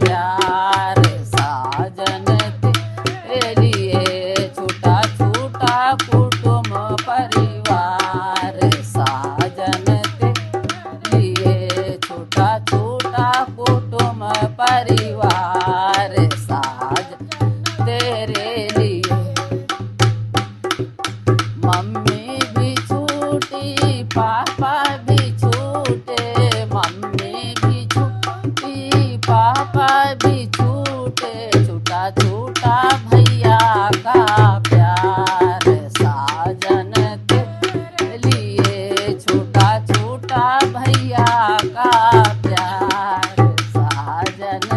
प्यार साजन तेरे लिए छोटा छोटा कुटुंब परिवार साजन तेरे लिए छोटा छोटा कुटुंब परिवार साजन तेरे लिए मम्मी भी छूटी पापा भी छूटे मम्मी भी छूटी पापा भी छूटे छोटा छोटा भैया का प्यार साजन तेरे लिए छोटा छोटा भैया का प्यार साजन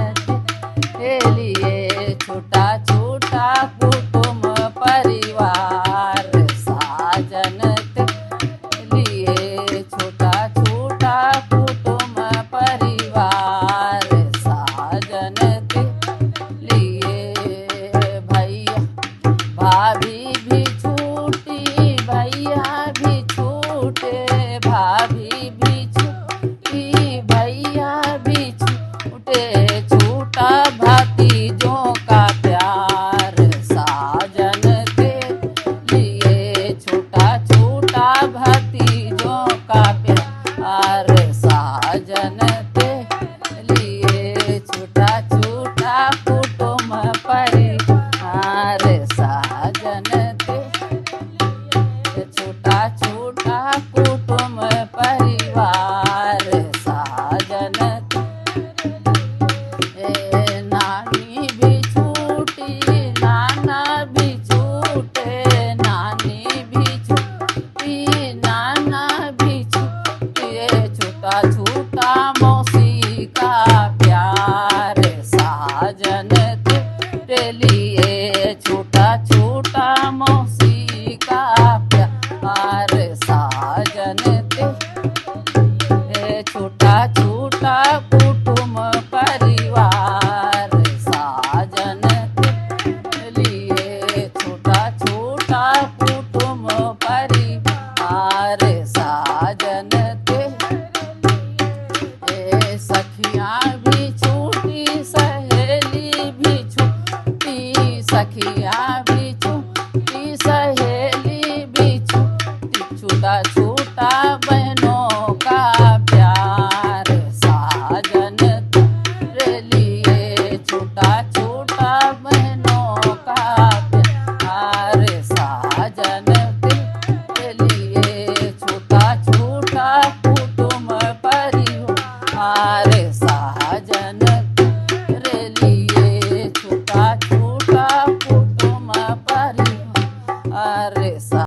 तेरे लिए छोटा छोटा कुटुंब परिवार साजन तेरे लिए छोटा छोटा कुटुंब परिवार साजन तेरे लिए भैया भाभी भी छूटी भैया भी छूटे भाभी भी छूटी भैया भी छूटे छूटा भतीजों का प्यार साजन तेरे लिए छोटा छोटा भतीजों का प्यार साजन तेरे लिए छोटा छोटा कुटुंब परिवार साजन तेरे छोटा छोटा कुटुंब परिवार साजन नानी भी छूटी नाना भी छूटे नानी भी छूटी नाना भी छूटे छोटा छोटा मौसी का प्यार साजन तेरे लिए छोटा छोटा मौसी का प्यार साजन तेरे छोटा छोटा कुटुंब परिवार साजन तेरे लिए छोटा छोटा कुटुंब परिवार साजन तेरे सखियाँ भी